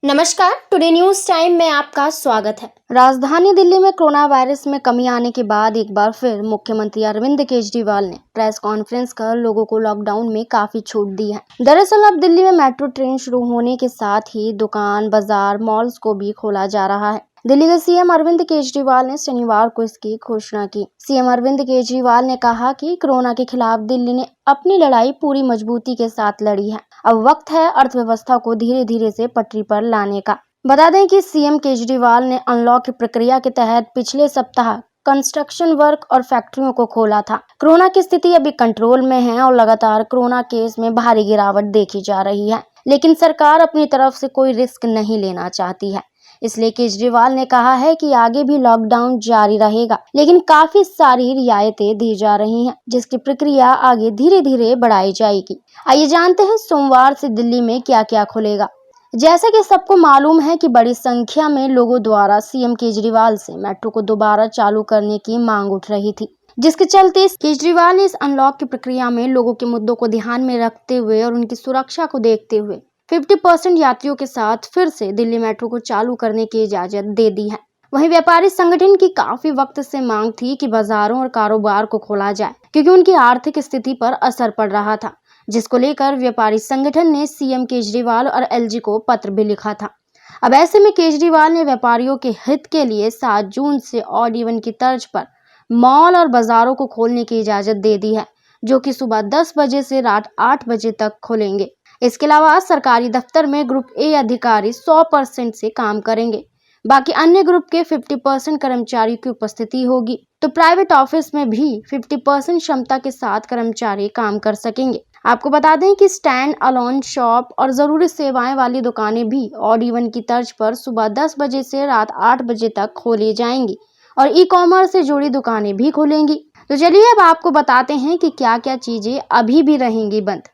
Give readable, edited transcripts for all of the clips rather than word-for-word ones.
नमस्कार, today news time में आपका स्वागत है। राजधानी दिल्ली में कोरोना वायरस में कमी आने के बाद एक बार फिर मुख्यमंत्री अरविंद केजरीवाल ने प्रेस कॉन्फ्रेंस कर लोगों को लॉकडाउन में काफी छूट दी है। दरअसल अब दिल्ली में मेट्रो ट्रेन शुरू होने के साथ ही दुकान, बाजार, मॉल्स को भी खोला जा रहा है। दिल्ली के सीएम अरविंद केजरीवाल ने शनिवार को इसकी घोषणा की। सीएम अरविंद केजरीवाल ने कहा कि कोरोना के खिलाफ दिल्ली ने अपनी लड़ाई पूरी मजबूती के साथ लड़ी है। अब वक्त है अर्थव्यवस्था को धीरे धीरे से पटरी पर लाने का। बता दें कि सीएम केजरीवाल ने अनलॉक की प्रक्रिया के तहत पिछले सप्ताह कंस्ट्रक्शन वर्क और फैक्ट्रियों को खोला था। कोरोना की स्थिति अभी कंट्रोल में है और लगातार कोरोना केस में भारी गिरावट देखी जा रही है, लेकिन सरकार अपनी तरफ से कोई रिस्क नहीं लेना चाहती है। इसलिए केजरीवाल ने कहा है कि आगे भी लॉकडाउन जारी रहेगा, लेकिन काफी सारी रियायतें दी जा रही हैं, जिसकी प्रक्रिया आगे धीरे धीरे बढ़ाई जाएगी। आइए जानते हैं सोमवार से दिल्ली में क्या क्या खुलेगा। जैसा कि सबको मालूम है कि बड़ी संख्या में लोगों द्वारा सीएम केजरीवाल से मेट्रो को दोबारा चालू करने की मांग उठ रही थी, जिसके चलते केजरीवाल ने इस अनलॉक की प्रक्रिया में लोगों के मुद्दों को ध्यान में रखते हुए और उनकी सुरक्षा को देखते हुए 50% यात्रियों के साथ फिर से दिल्ली मेट्रो को चालू करने की इजाजत दे दी है। वहीं व्यापारी संगठन की काफी वक्त से मांग थी कि बाजारों और कारोबार को खोला जाए, क्योंकि उनकी आर्थिक स्थिति पर असर पड़ रहा था, जिसको लेकर व्यापारी संगठन ने सीएम केजरीवाल और एलजी को पत्र भी लिखा था। अब ऐसे में केजरीवाल ने व्यापारियों के हित के लिए 7 जून से ऑड इवन की तर्ज पर मॉल और बाजारों को खोलने की इजाजत दे दी है, जो कि सुबह 10 बजे से रात 8 बजे तक खुलेंगे। इसके अलावा सरकारी दफ्तर में ग्रुप ए अधिकारी 100% से काम करेंगे, बाकी अन्य ग्रुप के 50% कर्मचारियों की उपस्थिति होगी। तो प्राइवेट ऑफिस में भी 50% क्षमता के साथ कर्मचारी काम कर सकेंगे। आपको बता दें कि स्टैंड अलोन शॉप और जरूरी सेवाएं वाली दुकानें भी ऑड इवन की तर्ज पर सुबह 10 बजे से रात 8 बजे तक खोली जाएंगी और ई कॉमर्स से जुड़ी दुकानें भी खुलेंगी। तो चलिए अब आपको बताते हैं कि क्या क्या चीजें अभी भी रहेंगी बंद।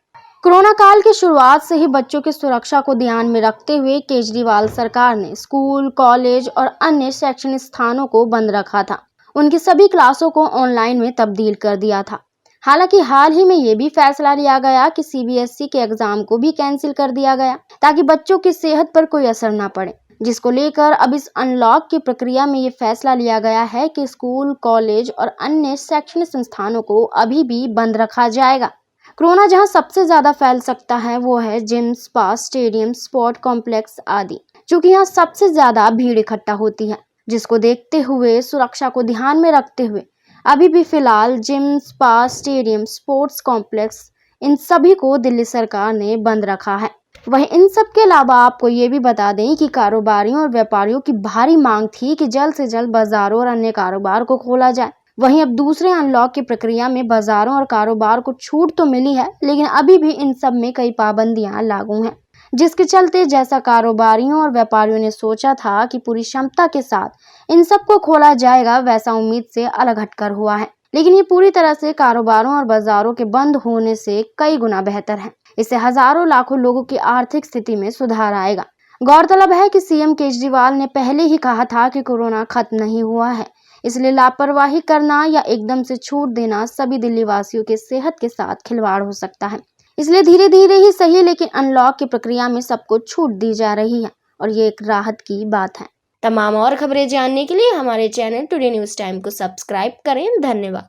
कोरोना काल की शुरुआत से ही बच्चों की सुरक्षा को ध्यान में रखते हुए केजरीवाल सरकार ने स्कूल, कॉलेज और अन्य शैक्षणिक स्थानों को बंद रखा था। उनकी सभी क्लासों को ऑनलाइन में तब्दील कर दिया था। हालांकि हाल ही में ये भी फैसला लिया गया कि सीबीएसई के एग्जाम को भी कैंसिल कर दिया गया, ताकि बच्चों की सेहत पर कोई असर न पड़े, जिसको लेकर अब इस अनलॉक की प्रक्रिया में ये फैसला लिया गया है कि स्कूल, कॉलेज और अन्य शैक्षणिक संस्थानों को अभी भी बंद रखा जाएगा। कोरोना जहां सबसे ज्यादा फैल सकता है वो है gym, spa, stadium, sport complex आदि, क्योंकि यहाँ सबसे ज्यादा भीड़ इकट्ठा होती है, जिसको देखते हुए सुरक्षा को ध्यान में रखते हुए अभी भी फिलहाल gym, spa, stadium, sports complex in सभी को दिल्ली सरकार ने बंद रखा है। वहीं इन सब के अलावा आपको ये भी बता दें कि कारोबारियों और व्यापारियों की भारी मांग थी कि जल्द से जल्द बाजारों और अन्य कारोबार को खोला जाए। वहीं अब दूसरे अनलॉक की प्रक्रिया में बाजारों और कारोबार को छूट तो मिली है, लेकिन अभी भी इन सब में कई पाबंदियां लागू हैं, जिसके चलते जैसा कारोबारियों और व्यापारियों ने सोचा था कि पूरी क्षमता के साथ इन सबको खोला जाएगा, वैसा उम्मीद से अलग हटकर हुआ है। लेकिन ये पूरी तरह से कारोबारों और बाजारों के बंद होने से कई गुना बेहतर है। इससे हजारों लाखों लोगों की आर्थिक स्थिति में सुधार आएगा। गौरतलब है कि सीएम केजरीवाल ने पहले ही कहा था कि कोरोना खत्म नहीं हुआ है, इसलिए लापरवाही करना या एकदम से छूट देना सभी दिल्ली वासियों की सेहत के साथ खिलवाड़ हो सकता है। इसलिए धीरे धीरे ही सही, लेकिन अनलॉक की प्रक्रिया में सबको छूट दी जा रही है और ये एक राहत की बात है। तमाम और खबरें जानने के लिए हमारे चैनल टुडे न्यूज टाइम को सब्सक्राइब करें। धन्यवाद।